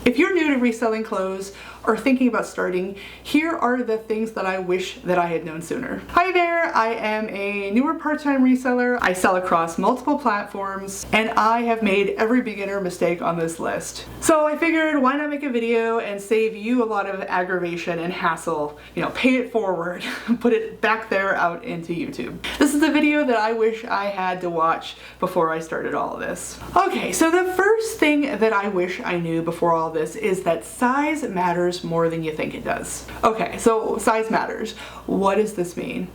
If you're new to reselling clothes or thinking about starting, here are the things that I wish that I had known sooner. Hi there, I am a newer part-time reseller. I sell across multiple platforms and I have made every beginner mistake on this list. So I figured, why not make a video and save you a lot of aggravation and hassle, pay it forward, put it back there out into YouTube. This is the video that I wish I had to watch before I started all of this. Okay, so the first thing that I wish I knew before all this is that size matters more than you think it does. Okay, so size matters. What does this mean?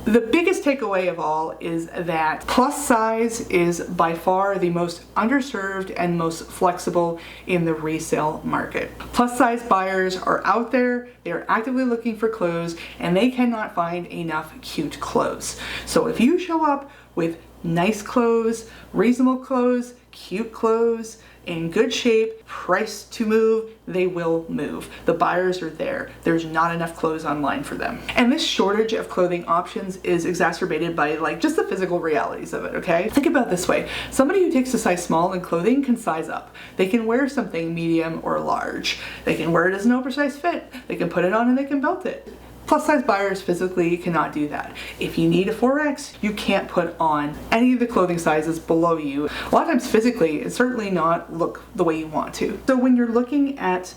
The biggest takeaway of all is that plus size is by far the most underserved and most flexible in the resale market. Plus size buyers are out there, they are actively looking for clothes, and they cannot find enough cute clothes. So if you show up with nice clothes, reasonable clothes, cute clothes, in good shape, priced to move, they will move. The buyers are there. There's not enough clothes online for them. And this shortage of clothing options is exacerbated by just the physical realities of it, okay? Think about it this way. Somebody who takes a size small in clothing can size up. They can wear something medium or large. They can wear it as an oversized fit. They can put it on and they can belt it. Plus size buyers physically cannot do that. If you need a 4X, you can't put on any of the clothing sizes below you. A lot of times physically, it's certainly not look the way you want to. So when you're looking at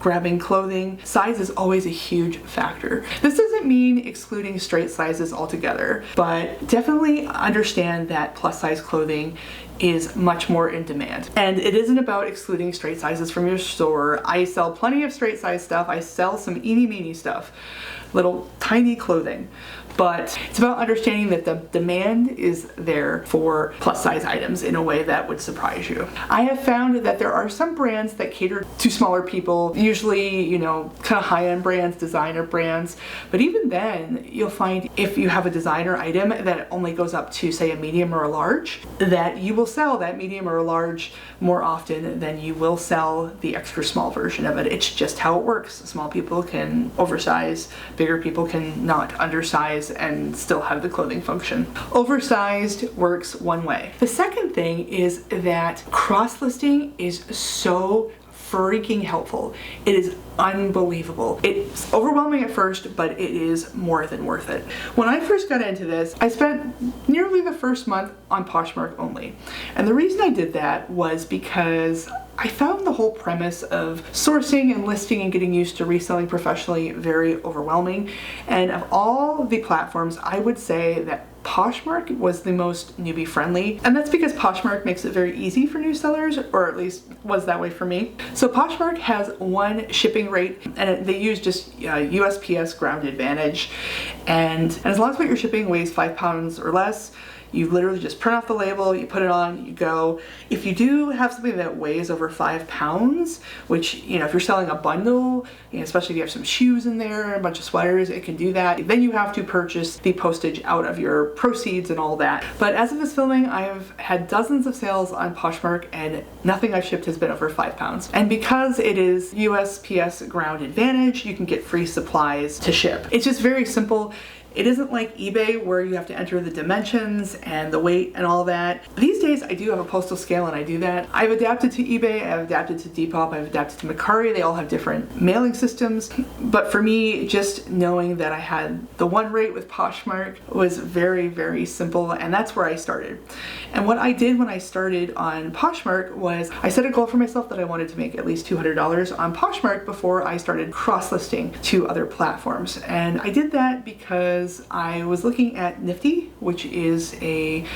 grabbing clothing, size is always a huge factor. This doesn't mean excluding straight sizes altogether, but definitely understand that plus size clothing is much more in demand. And it isn't about excluding straight sizes from your store. I sell plenty of straight size stuff. I sell some eeny meeny stuff, little tiny clothing. But it's about understanding that the demand is there for plus size items in a way that would surprise you. I have found that there are some brands that cater to smaller people, usually, kind of high-end brands, designer brands. But even then, you'll find if you have a designer item that only goes up to, say, a medium or a large, that you will sell that medium or a large more often than you will sell the extra small version of it. It's just how it works. Small people can oversize, bigger people can not undersize and still have the clothing function. Oversized works one way. The second thing is that cross-listing is so freaking helpful. It is unbelievable. It's overwhelming at first, but it is more than worth it. When I first got into this, I spent nearly the first month on Poshmark only. And the reason I did that was because I found the whole premise of sourcing and listing and getting used to reselling professionally very overwhelming. And of all the platforms, I would say that Poshmark was the most newbie friendly, and that's because Poshmark makes it very easy for new sellers, or at least was that way for me. So Poshmark has one shipping rate, and they use just USPS ground advantage, and as long as what you're shipping weighs 5 pounds or less, you literally just print off the label, you put it on, you go. If you do have something that weighs over 5 pounds, which, if you're selling a bundle, especially if you have some shoes in there, a bunch of sweaters, it can do that. Then you have to purchase the postage out of your proceeds and all that. But as of this filming, I've had dozens of sales on Poshmark and nothing I've shipped has been over 5 pounds. And because it is USPS ground advantage, you can get free supplies to ship. It's just very simple. It isn't like eBay where you have to enter the dimensions and the weight and all that. These days I do have a postal scale and I do that. I've adapted to eBay, I've adapted to Depop, I've adapted to Mercari. They all have different mailing systems. But for me, just knowing that I had the one rate with Poshmark was very, very simple, and that's where I started. And what I did when I started on Poshmark was I set a goal for myself that I wanted to make at least $200 on Poshmark before I started cross-listing to other platforms. And I did that because I was looking at Nifty, which is a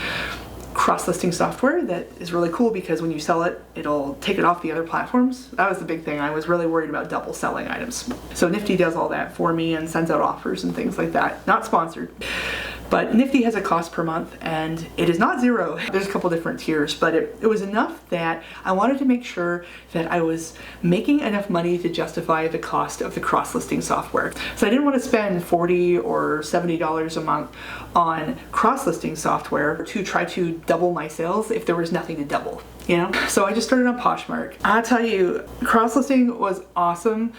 cross-listing software that is really cool because when you sell it, it'll take it off the other platforms. That was the big thing. I was really worried about double selling items. So Nifty does all that for me and sends out offers and things like that. Not sponsored. But Nifty has a cost per month and it is not zero. There's a couple different tiers, but it was enough that I wanted to make sure that I was making enough money to justify the cost of the cross-listing software. So I didn't want to spend $40 or $70 a month on cross-listing software to try to double my sales if there was nothing to double, So I just started on Poshmark. I'll tell you, cross-listing was awesome.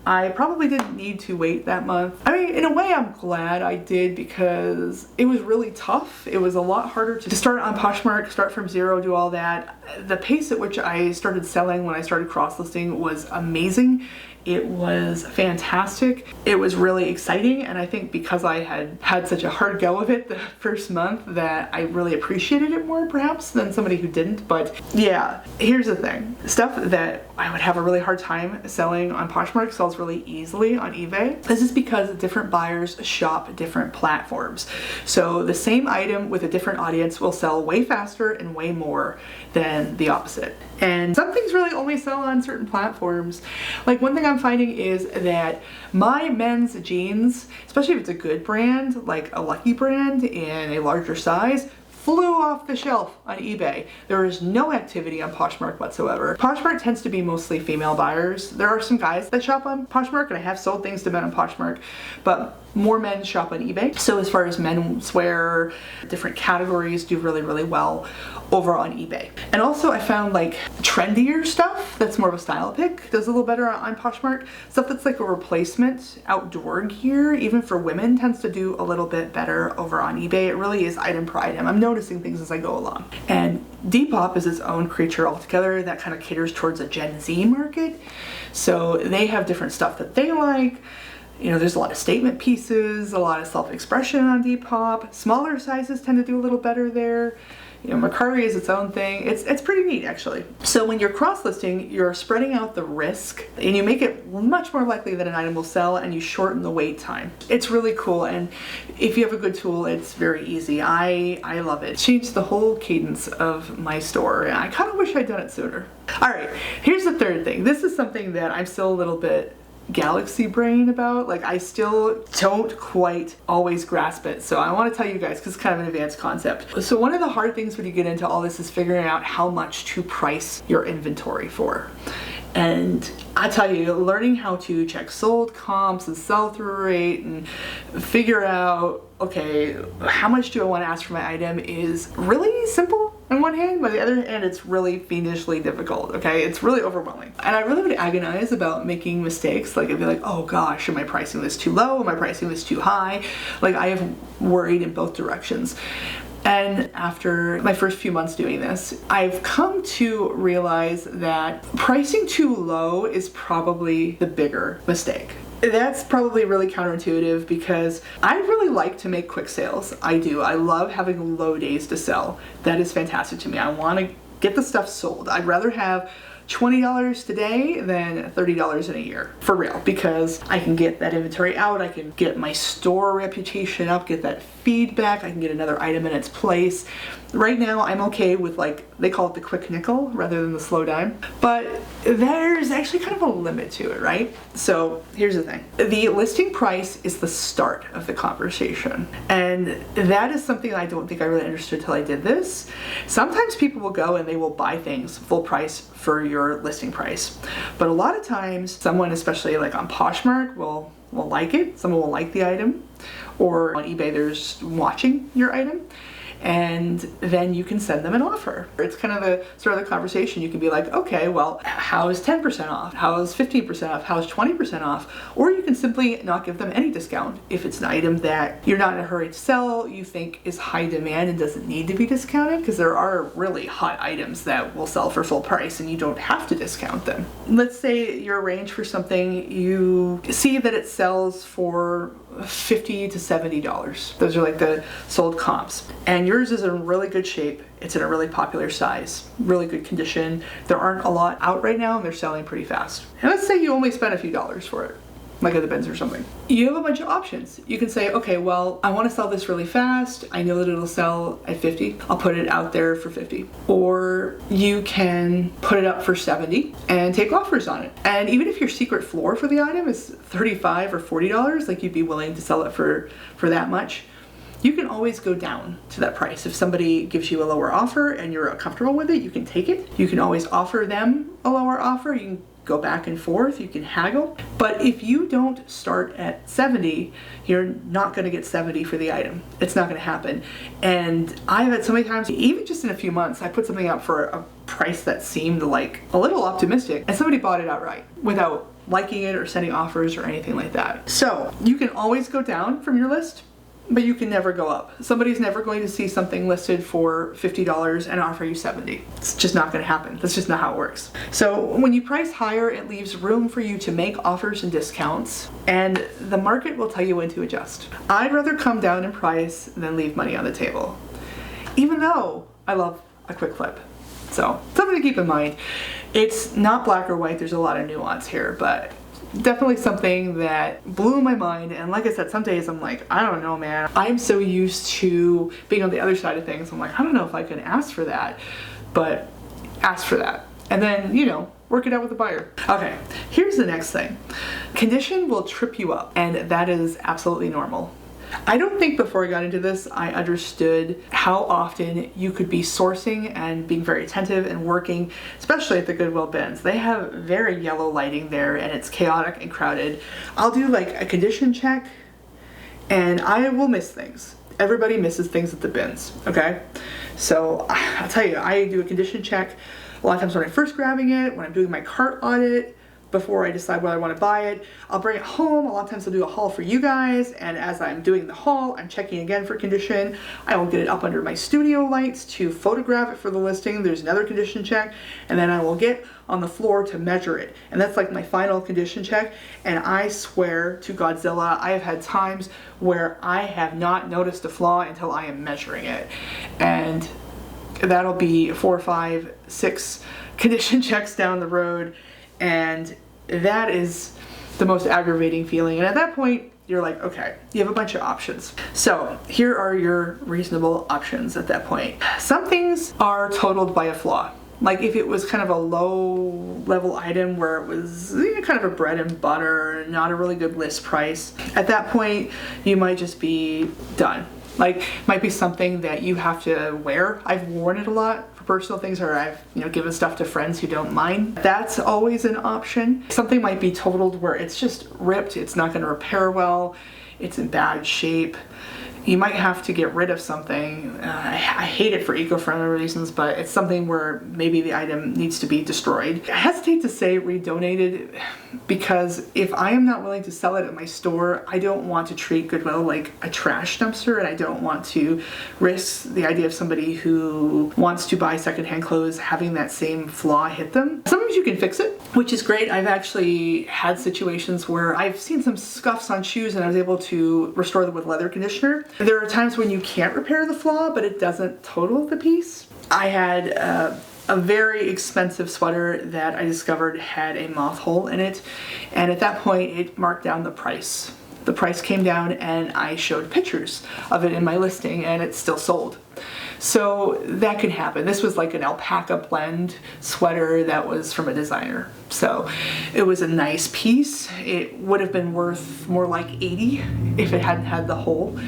I probably didn't need to wait that month. I mean, in a way I'm glad I did because it was really tough. It was a lot harder to start on Poshmark, start from zero, do all that. The pace at which I started selling when I started cross-listing was amazing. It was fantastic. It was really exciting, and I think because I had had such a hard go of it the first month that I really appreciated it more perhaps than somebody who didn't. But yeah, here's the thing. Stuff that I would have a really hard time selling on Poshmark sells really easily on eBay. This is because different buyers shop different platforms. So the same item with a different audience will sell way faster and way more than the opposite. And some things really only sell on certain platforms. Like one thing I'm finding is that my men's jeans, especially if it's a good brand, like a Lucky brand in a larger size, flew off the shelf on eBay. There is no activity on Poshmark whatsoever. Poshmark tends to be mostly female buyers. There are some guys that shop on Poshmark, and I have sold things to men on Poshmark, but more men shop on eBay. So as far as menswear, different categories do really, really well over on eBay. And also I found like trendier stuff that's more of a style pick does a little better on Poshmark. Stuff that's like a replacement outdoor gear, even for women, tends to do a little bit better over on eBay. It really is item per item. I'm noticing things as I go along. And Depop is its own creature altogether that kind of caters towards a Gen Z market. So they have different stuff that they like. You know, there's a lot of statement pieces, a lot of self-expression on Depop. Smaller sizes tend to do a little better there. You know, Mercari is its own thing. It's pretty neat actually. So when you're cross-listing, you're spreading out the risk and you make it much more likely that an item will sell, and you shorten the wait time. It's really cool, and if you have a good tool, it's very easy. I love it. It changed the whole cadence of my store, and I kind of wish I'd done it sooner. All right, here's the third thing. This is something that I'm still a little bit galaxy brain about. Like, I still don't quite always grasp it, so I want to tell you guys because it's kind of an advanced concept. So one of the hard things when you get into all this is figuring out how much to price your inventory for. And I tell you, learning how to check sold comps and sell-through rate and figure out, okay, how much do I want to ask for my item is really simple on one hand, but on the other hand, it's really fiendishly difficult, okay? It's really overwhelming. And I really would agonize about making mistakes. Like, I'd be like, oh gosh, am I pricing this too low? Am I pricing this too high? Like, I have worried in both directions. And after my first few months doing this, I've come to realize that pricing too low is probably the bigger mistake. That's probably really counterintuitive because I really like to make quick sales. I do. I love having low days to sell. That is fantastic to me. I want to get the stuff sold. I'd rather have $20 today than $30 in a year, for real, because I can get that inventory out, I can get my store reputation up, get that feedback, I can get another item in its place. Right now I'm okay with, like, they call it the quick nickel rather than the slow dime, but there's actually kind of a limit to it, right? So here's the thing. The listing price is the start of the conversation, and that is something I don't think I really understood till I did this. Sometimes people will go and they will buy things full price for your listing price, but a lot of times someone, especially like on Poshmark, will like it. Someone will like the item, or on eBay there's watching your item, and then you can send them an offer. It's kind of the sort of the conversation. You can be like, okay, well, how is 10% off? How is 15% off? How is 20% off? Or you can simply not give them any discount. If it's an item that you're not in a hurry to sell, you think is high demand and doesn't need to be discounted, because there are really hot items that will sell for full price and you don't have to discount them. Let's say your range for something, you see that it sells for $50 to $70. Those are like the sold comps. And yours is in really good shape. It's in a really popular size, really good condition. There aren't a lot out right now and they're selling pretty fast. And let's say you only spent a few dollars for it, like at the bins or something. You have a bunch of options. You can say, okay, well, I want to sell this really fast. I know that it'll sell at 50. I'll put it out there for 50. Or you can put it up for 70 and take offers on it. And even if your secret floor for the item is $35 or $40, like you'd be willing to sell it for that much, you can always go down to that price. If somebody gives you a lower offer and you're comfortable with it, you can take it. You can always offer them a lower offer. You can go back and forth, you can haggle. But if you don't start at 70, you're not gonna get 70 for the item. It's not gonna happen. And I've had so many times, even just in a few months, I put something out for a price that seemed like a little optimistic, and somebody bought it outright without liking it or sending offers or anything like that. So you can always go down from your list, but you can never go up. Somebody's never going to see something listed for $50 and offer you $70. It's just not going to happen. That's just not how it works. So when you price higher, it leaves room for you to make offers and discounts, and the market will tell you when to adjust. I'd rather come down in price than leave money on the table, even though I love a quick flip. So something to keep in mind. It's not black or white. There's a lot of nuance here, but definitely something that blew my mind. And like I said, some days I'm like, I don't know, man. I'm so used to being on the other side of things. I'm like, I don't know if I can ask for that, but ask for that. And then, you know, work it out with the buyer. Okay, here's the next thing. Condition will trip you up, and that is absolutely normal. I don't think before I got into this, I understood how often you could be sourcing and being very attentive and working, especially at the Goodwill bins. They have very yellow lighting there and it's chaotic and crowded. I'll do like a condition check and I will miss things. Everybody misses things at the bins, okay? So I'll tell you, I do a condition check a lot of times when I'm first grabbing it, when I'm doing my cart audit, before I decide whether I want to buy it. I'll bring it home. A lot of times I'll do a haul for you guys, and as I'm doing the haul, I'm checking again for condition. I will get it up under my studio lights to photograph it for the listing. There's another condition check, and then I will get on the floor to measure it. And that's like my final condition check, and I swear to Godzilla, I have had times where I have not noticed a flaw until I am measuring it. And that'll be 4, 5, 6 condition checks down the road, and that is the most aggravating feeling. And at that point, you're like, okay, you have a bunch of options. So here are your reasonable options at that point. Some things are totaled by a flaw. Like if it was kind of a low level item where it was kind of a bread and butter, not a really good list price, at that point, you might just be done. Like, might be something that you have to wear. I've worn it a lot for personal things, or I've, given stuff to friends who don't mind. That's always an option. Something might be totaled where it's just ripped, it's not gonna repair well, it's in bad shape. You might have to get rid of something. I hate it for eco-friendly reasons, but it's something where maybe the item needs to be destroyed. I hesitate to say redonated because if I am not willing to sell it at my store, I don't want to treat Goodwill like a trash dumpster, and I don't want to risk the idea of somebody who wants to buy secondhand clothes having that same flaw hit them. Sometimes you can fix it, which is great. I've actually had situations where I've seen some scuffs on shoes and I was able to restore them with leather conditioner. There are times when you can't repair the flaw, but it doesn't total the piece. I had a very expensive sweater that I discovered had a moth hole in it, and at that point it marked down the price. The price came down and I showed pictures of it in my listing, and it's still sold. So that can happen. This was like an alpaca blend sweater that was from a designer. So it was a nice piece. It would have been worth more like 80 if it hadn't had the hole.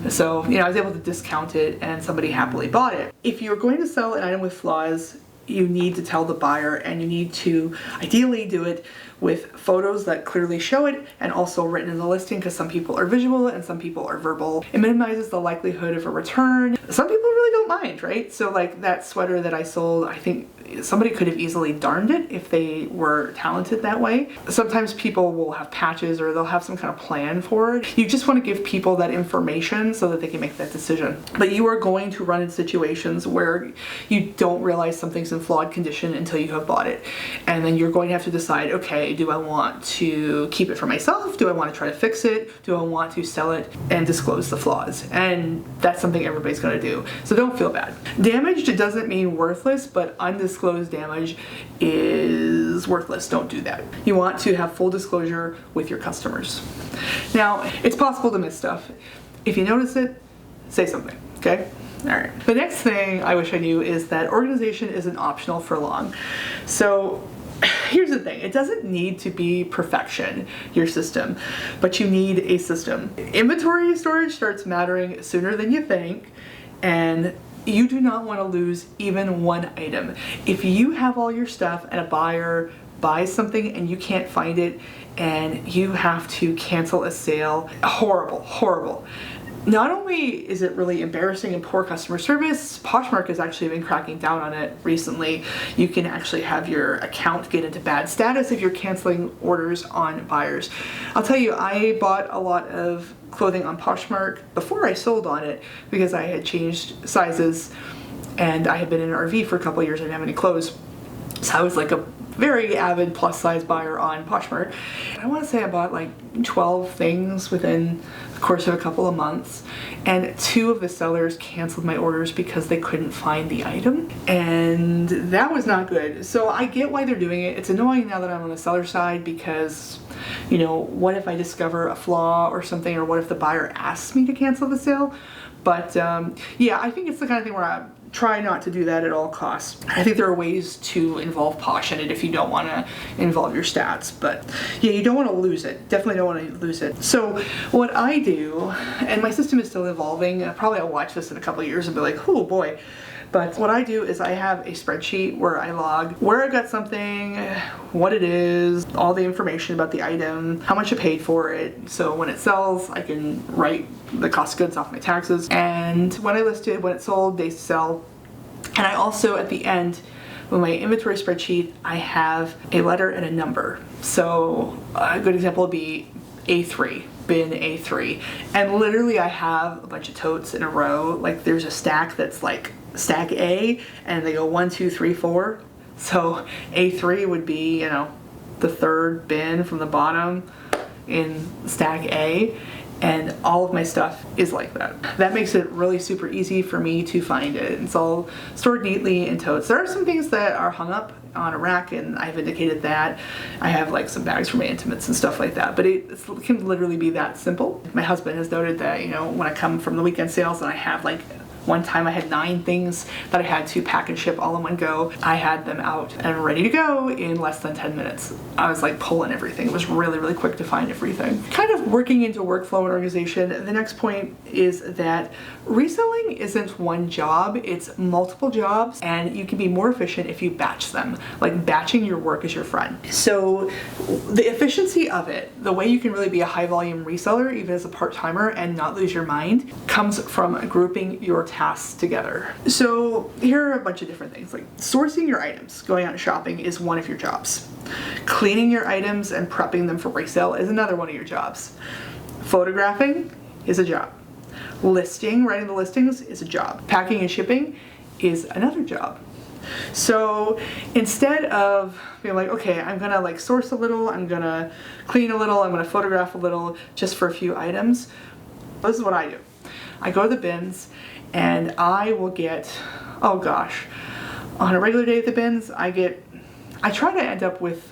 So, I was able to discount it and somebody happily bought it. If you're going to sell an item with flaws, you need to tell the buyer, and you need to ideally do it with photos that clearly show it and also written in the listing, because some people are visual and some people are verbal. It minimizes the likelihood of a return. Some people really don't mind, right? So like that sweater that I sold, I think somebody could have easily darned it if they were talented that way. Sometimes people will have patches or they'll have some kind of plan for it. You just want to give people that information so that they can make that decision. But you are going to run into situations where you don't realize something's in flawed condition until you have bought it. And then you're going to have to decide, okay, do I want to keep it for myself? Do I want to try to fix it? Do I want to sell it and disclose the flaws? And that's something everybody's going to do. So don't feel bad. Damaged doesn't mean worthless, but undisclosed damage is worthless. Don't do that. You want to have full disclosure with your customers. Now, it's possible to miss stuff. If you notice it, say something, okay? All right. The next thing I wish I knew is that organization isn't optional for long. So here's the thing, it doesn't need to be perfection, your system, but you need a system. Inventory storage starts mattering sooner than you think, and you do not want to lose even one item. If you have all your stuff and a buyer buys something and you can't find it and you have to cancel a sale, horrible, horrible. not only is it really embarrassing and poor customer service, Poshmark has actually been cracking down on it recently. You can actually have your account get into bad status if you're canceling orders on buyers. I'll tell you, I bought a lot of clothing on Poshmark before I sold on it because I had changed sizes and I had been in an RV for a couple of years. I didn't have any clothes. So I was like a very avid plus size buyer on Poshmark. I want to say I bought like 12 things within the course of a couple of months, and 2 of the sellers canceled my orders because they couldn't find the item, and that was not good. So I get why they're doing it. It's annoying now that I'm on the seller side because, you know, what if I discover a flaw or something, or what if the buyer asks me to cancel the sale? But yeah, I think it's the kind of thing where I try not to do that at all costs. I think there are ways to involve Posh in it if you don't want to involve your stats, but yeah, you don't want to lose it. Definitely don't want to lose it. So what I do, and my system is still evolving, probably I'll watch this in a couple of years and be like, oh boy. But what I do is I have a spreadsheet where I log where I got something, what it is, all the information about the item, how much I paid for it. So when it sells, I can write the cost of goods off my taxes. And when I listed, when it sold, days to sell. And I also, at the end, with my inventory spreadsheet, I have a letter and a number. So a good example would be A3. Bin A3, and literally I have a bunch of totes in a row. Like there's a stack that's like stack A, and they go 1, 2, 3, 4. So A3 would be, you know, the 3rd bin from the bottom in stack A, and all of my stuff is like that. That makes it really super easy for me to find it. It's all stored neatly in totes. There are some things that are hung up on a rack, and I've indicated that. I have like some bags for my intimates and stuff like that, but it can literally be that simple. My husband has noted that, you know, when I come from the weekend sales and I have like, one time I had 9 things that I had to pack and ship all in one go. I had them out and ready to go in less than 10 minutes. I was like pulling everything. It was really, really quick to find everything. Kind of working into workflow and organization, the next point is that reselling isn't one job, it's multiple jobs, and you can be more efficient if you batch them. Like batching your work is your friend. So the efficiency of it, the way you can really be a high volume reseller, even as a part-timer, and not lose your mind, comes from grouping your tasks together. So here are a bunch of different things. Like sourcing your items, going out shopping is one of your jobs. Cleaning your items and prepping them for resale is another one of your jobs. Photographing is a job. Listing, writing the listings is a job. Packing and shipping is another job. So instead of being like, okay, I'm gonna like source a little, I'm gonna clean a little, I'm gonna photograph a little just for a few items, this is what I do. I go to the bins and I will get, oh gosh, on a regular day at the bins, I try to end up with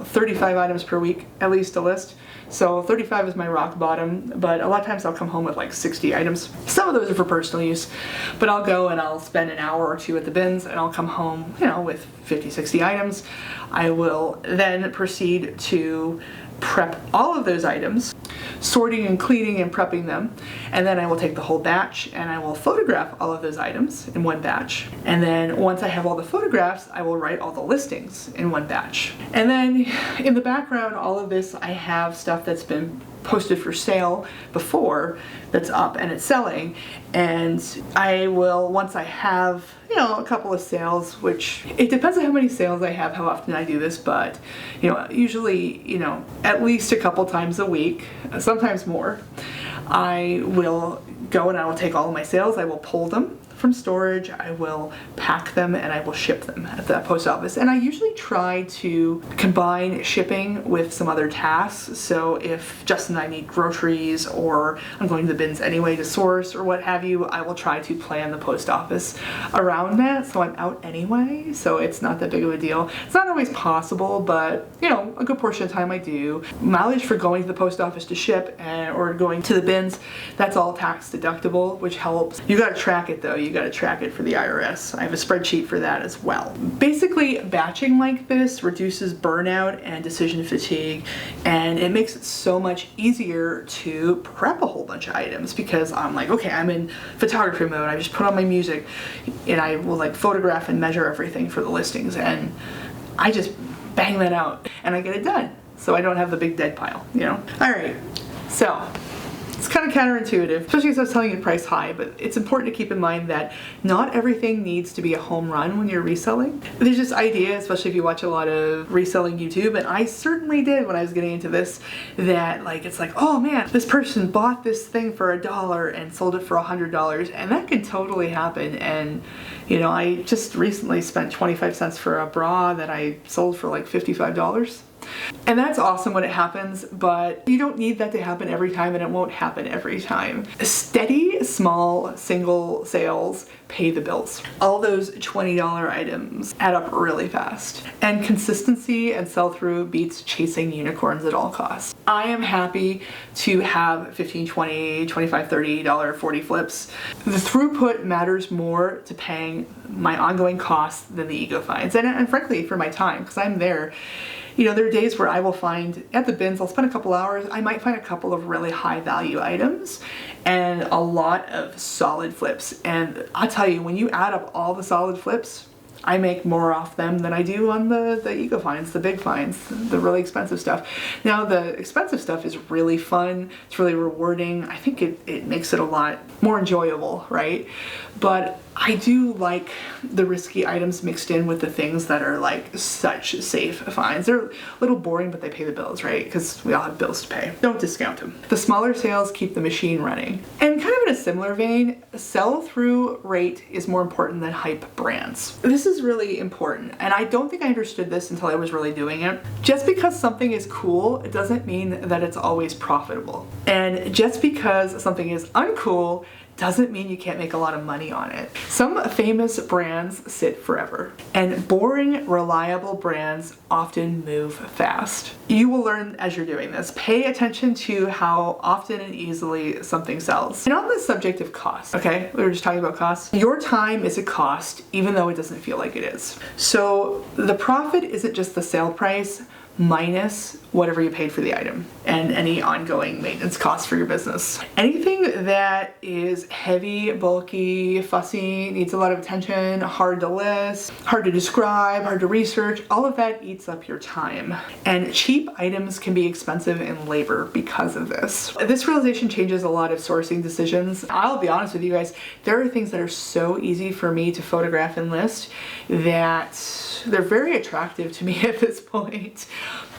35 items per week, at least to list. So 35 is my rock bottom, but a lot of times I'll come home with like 60 items. Some of those are for personal use, but I'll go and I'll spend an hour or 2 at the bins and I'll come home, you know, with 50, 60 items. I will then proceed to prep all of those items, sorting and cleaning and prepping them, and then I will take the whole batch and I will photograph all of those items in one batch. And then once I have all the photographs, I will write all the listings in one batch. And then in the background, all of this, I have stuff that's been posted for sale before that's up and it's selling, and I will, once I have, you know, a couple of sales, which it depends on how many sales I have, how often I do this, but you know, usually, you know, at least a couple times a week, sometimes more, I will go and I will take all of my sales, I will pull them from storage, I will pack them, and I will ship them at the post office. And I usually try to combine shipping with some other tasks. So if Justin and I need groceries, or I'm going to the bins anyway to source, or what have you, I will try to plan the post office around that, so I'm out anyway, so it's not that big of a deal. It's not always possible, but you know, a good portion of the time I do. Mileage for going to the post office to ship or going to the bins, that's all tax deductible, which helps. You gotta track it though. You got to track it for the IRS. I have a spreadsheet for that as well. Basically, batching like this reduces burnout and decision fatigue, and it makes it so much easier to prep a whole bunch of items, because I'm like, okay, I'm in photography mode. I just put on my music and I will like photograph and measure everything for the listings, and I just bang that out and I get it done. So I don't have the big dead pile, you know? All right, so It's kind of counterintuitive, especially as I was telling you to price high, but it's important to keep in mind that not everything needs to be a home run when you're reselling. There's this idea, especially if you watch a lot of reselling YouTube, and I certainly did when I was getting into this, that like it's like, oh man, this person bought this thing for $1 and sold it for $100, and that can totally happen. And you know, I just recently spent 25 cents for a bra that I sold for like $55. And that's awesome when it happens, but you don't need that to happen every time, and it won't happen every time. Steady, small, single sales pay the bills. All those $20 items add up really fast. And consistency and sell-through beats chasing unicorns at all costs. I am happy to have $15, $20, $25, $30, 40 flips. The throughput matters more to paying my ongoing costs than the ego finds. And frankly, for my time, because I'm there. You know, there are days where I will find, at the bins, I'll spend a couple hours, I might find a couple of really high value items and a lot of solid flips. And I'll tell you, when you add up all the solid flips, I make more off them than I do on the ego finds, the big finds, the really expensive stuff. Now, the expensive stuff is really fun. It's really rewarding. I think it makes it a lot more enjoyable, right? But I do like the risky items mixed in with the things that are like such safe finds. They're a little boring, but they pay the bills, right? Because we all have bills to pay. Don't discount them. The smaller sales keep the machine running. And kind of in a similar vein, sell-through rate is more important than hype brands. This is really important, and I don't think I understood this until I was really doing it. Just because something is cool, it doesn't mean that it's always profitable. And just because something is uncool doesn't mean you can't make a lot of money on it. Some famous brands sit forever, and boring, reliable brands often move fast. You will learn as you're doing this. Pay attention to how often and easily something sells. And on the subject of cost, okay, we were just talking about cost. Your time is a cost, even though it doesn't feel like it is. So the profit isn't just the sale price minus whatever you paid for the item and any ongoing maintenance costs for your business. Anything that is heavy, bulky, fussy, needs a lot of attention, hard to list, hard to describe, hard to research, all of that eats up your time. And cheap items can be expensive in labor because of this. This realization changes a lot of sourcing decisions. I'll be honest with you guys, there are things that are so easy for me to photograph and list that they're very attractive to me at this point.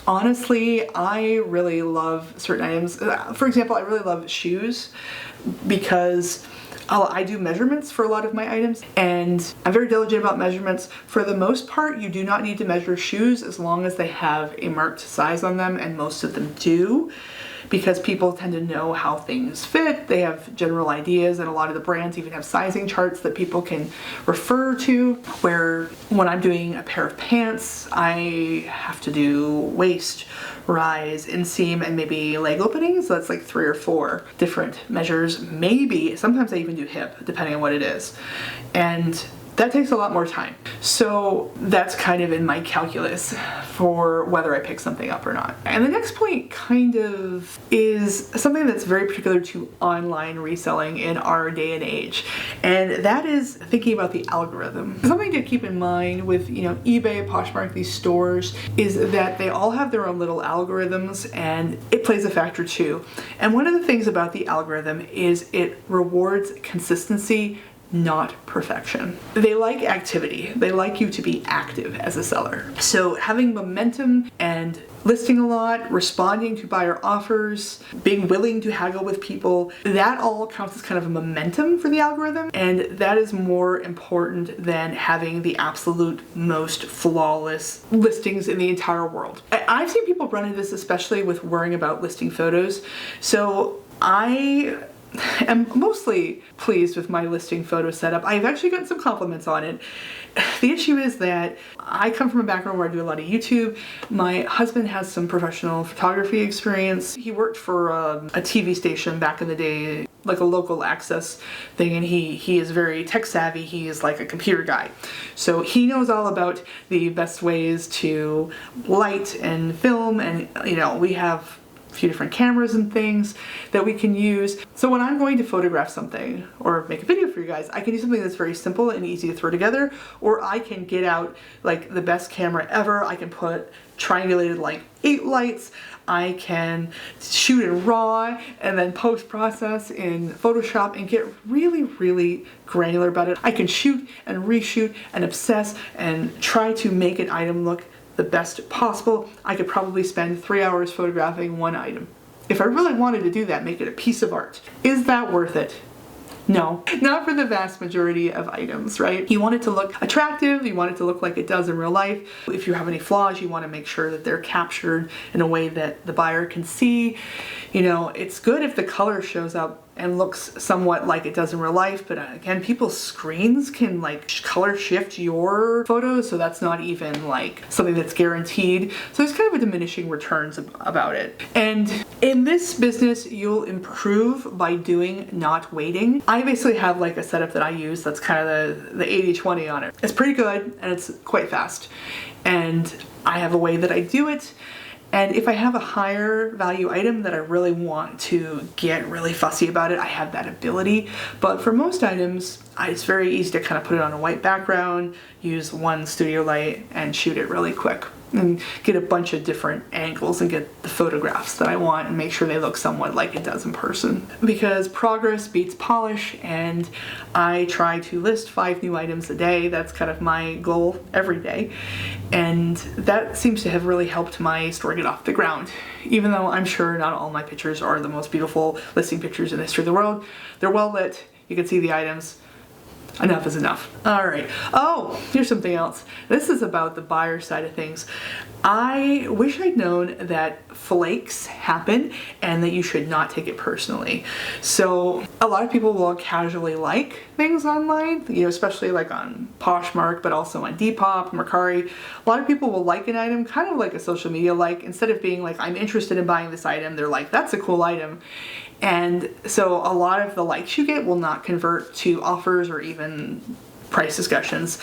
Honestly, I really love certain items. For example, I really love shoes because I do measurements for a lot of my items, and I'm very diligent about measurements. For the most part, you do not need to measure shoes as long as they have a marked size on them, and most of them do, because people tend to know how things fit. They have general ideas, and a lot of the brands even have sizing charts that people can refer to, where when I'm doing a pair of pants, I have to do waist, rise, inseam, and maybe leg openings. So that's like 3 or 4 different measures. Maybe, sometimes I even do hip, depending on what it is. And that takes a lot more time. So that's kind of in my calculus for whether I pick something up or not. And the next point kind of is something that's very particular to online reselling in our day and age. And that is thinking about the algorithm. Something to keep in mind with, you know, eBay, Poshmark, these stores, is that they all have their own little algorithms, and it plays a factor too. And one of the things about the algorithm is it rewards consistency, not perfection. They like activity. They like you to be active as a seller. So having momentum and listing a lot, responding to buyer offers, being willing to haggle with people, that all counts as kind of a momentum for the algorithm, and that is more important than having the absolute most flawless listings in the entire world. I've seen people run into this, especially with worrying about listing photos. So I am mostly pleased with my listing photo setup. I've actually gotten some compliments on it. The issue is that I come from a background where I do a lot of YouTube. My husband has some professional photography experience. He worked for a TV station back in the day, like a local access thing, and he is very tech savvy. He is like a computer guy. So he knows all about the best ways to light and film, and you know, we have few different cameras and things that we can use. So when I'm going to photograph something or make a video for you guys, I can do something that's very simple and easy to throw together, or I can get out like the best camera ever. I can put triangulated like 8 lights. I can shoot in RAW and then post-process in Photoshop and get really, really granular about it. I can shoot and reshoot and obsess and try to make an item look the best possible. I could probably spend 3 hours photographing one item. If I really wanted to do that, make it a piece of art. Is that worth it? No, not for the vast majority of items, right? You want it to look attractive, you want it to look like it does in real life. If you have any flaws, you want to make sure that they're captured in a way that the buyer can see. You know, it's good if the color shows up and looks somewhat like it does in real life, but again, people's screens can like color shift your photos, so that's not even like something that's guaranteed. So there's kind of a diminishing returns about it. And in this business, you'll improve by doing, not waiting. I basically have like a setup that I use that's kind of the 80-20 on it. It's pretty good and it's quite fast. And I have a way that I do it. And if I have a higher value item that I really want to get really fussy about it, I have that ability. But for most items, it's very easy to kind of put it on a white background, use one studio light and shoot it really quick and get a bunch of different angles and get the photographs that I want and make sure they look somewhat like it does in person. Because progress beats polish, and I try to list 5 new items a day. That's kind of my goal every day. And that seems to have really helped my store get off the ground. Even though I'm sure not all my pictures are the most beautiful listing pictures in the history of the world, they're well lit, you can see the items. Enough is enough. All right. Oh, here's something else. This is about the buyer side of things. I wish I'd known that flakes happen and that you should not take it personally. So a lot of people will casually like things online, you know, especially like on Poshmark, but also on Depop, Mercari. A lot of people will like an item kind of like a social media like. Instead of being like, I'm interested in buying this item, they're like, that's a cool item. And so a lot of the likes you get will not convert to offers or even price discussions.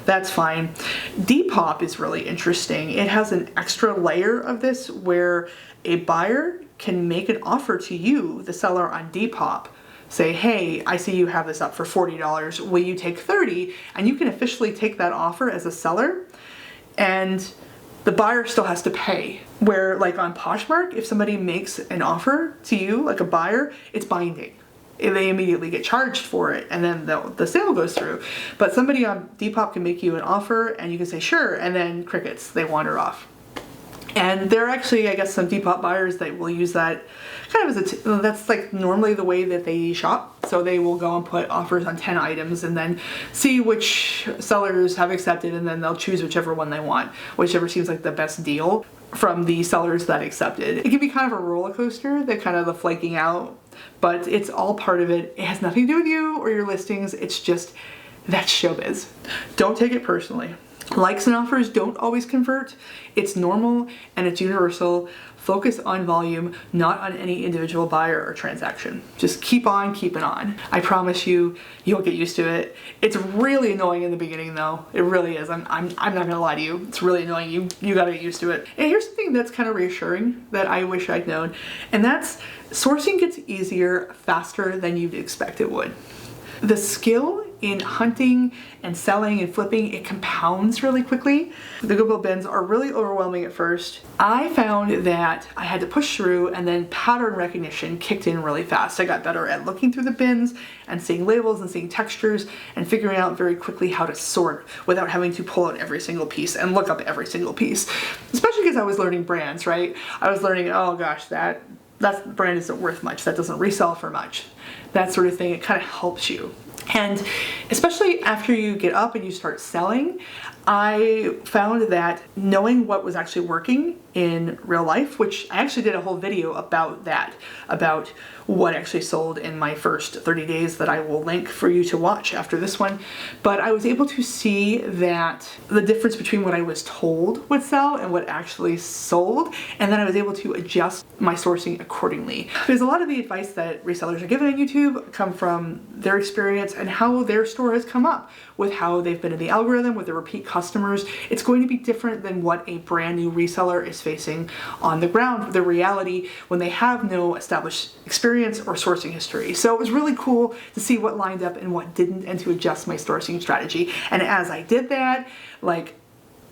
That's fine. Depop is really interesting. It has an extra layer of this where a buyer can make an offer to you, the seller on Depop. Say, hey, I see you have this up for $40. Will you take $30? And you can officially take that offer as a seller, and the buyer still has to pay. Where like on Poshmark, if somebody makes an offer to you, like a buyer, it's binding. They immediately get charged for it, and then the sale goes through. But somebody on Depop can make you an offer and you can say sure, and then crickets, they wander off. And there are actually, I guess, some Depop buyers that will use that kind of as that's like normally the way that they shop. So they will go and put offers on 10 items and then see which sellers have accepted, and then they'll choose whichever one they want, whichever seems like the best deal from the sellers that accepted. It can be kind of a roller coaster, the kind of the flaking out, but it's all part of it. It has nothing to do with you or your listings. It's just, that's showbiz. Don't take it personally. Likes and offers don't always convert. It's normal and it's universal. Focus on volume, not on any individual buyer or transaction. Just keep on keeping on. I promise you, you'll get used to it. It's really annoying in the beginning though. It really is. I'm not gonna lie to you. It's really annoying. You gotta get used to it. And here's something that's kind of reassuring that I wish I'd known, and that's sourcing gets easier faster than you'd expect it would. The skill in hunting and selling and flipping, it compounds really quickly. The Goodwill bins are really overwhelming at first. I found that I had to push through, and then pattern recognition kicked in really fast. I got better at looking through the bins and seeing labels and seeing textures and figuring out very quickly how to sort without having to pull out every single piece and look up every single piece. Especially because I was learning brands, right? I was learning, oh gosh, that brand isn't worth much. That doesn't resell for much. That sort of thing. It kind of helps you. And especially after you get up and you start selling, I found that knowing what was actually working in real life, which I actually did a whole video about that, about what actually sold in my first 30 days that I will link for you to watch after this one. But I was able to see that the difference between what I was told would sell and what actually sold, and then I was able to adjust my sourcing accordingly. Because a lot of the advice that resellers are given on YouTube come from their experience and how their store has come up with how they've been in the algorithm with the repeat customers, it's going to be different than what a brand new reseller is facing on the ground, the reality when they have no established experience or sourcing history. So it was really cool to see what lined up and what didn't, and to adjust my sourcing strategy. And as I did that, like,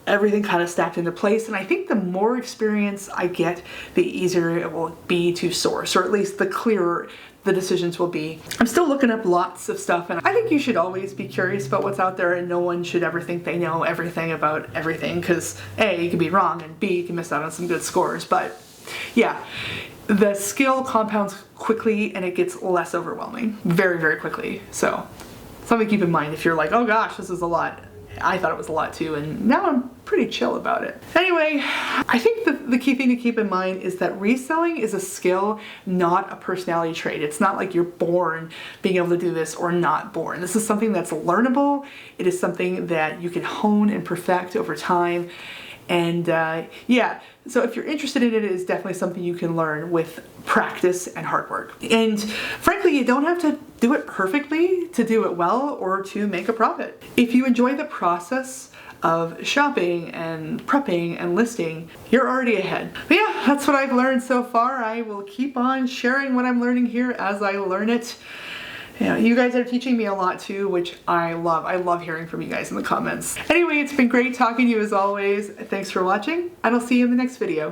everything kind of stacked into place, and I think the more experience I get, the easier it will be to source, or at least the clearer the decisions will be. I'm still looking up lots of stuff, and I think you should always be curious about what's out there, and no one should ever think they know everything about everything, because A, you can be wrong, and B, you can miss out on some good scores. But yeah, the skill compounds quickly and it gets less overwhelming very, very quickly. So something to keep in mind if you're like, oh gosh, this is a lot. I thought it was a lot too, and now I'm pretty chill about it. Anyway, I think the key thing to keep in mind is that reselling is a skill, not a personality trait. It's not like you're born being able to do this or not born. This is something that's learnable. It is something that you can hone and perfect over time. And yeah, so if you're interested in it, it is definitely something you can learn with practice and hard work. And frankly, you don't have to do it perfectly to do it well or to make a profit. If you enjoy the process of shopping and prepping and listing, you're already ahead. But yeah, that's what I've learned so far. I will keep on sharing what I'm learning here as I learn it. Yeah, you guys are teaching me a lot too, which I love. I love hearing from you guys in the comments. Anyway, it's been great talking to you as always. Thanks for watching, and I'll see you in the next video.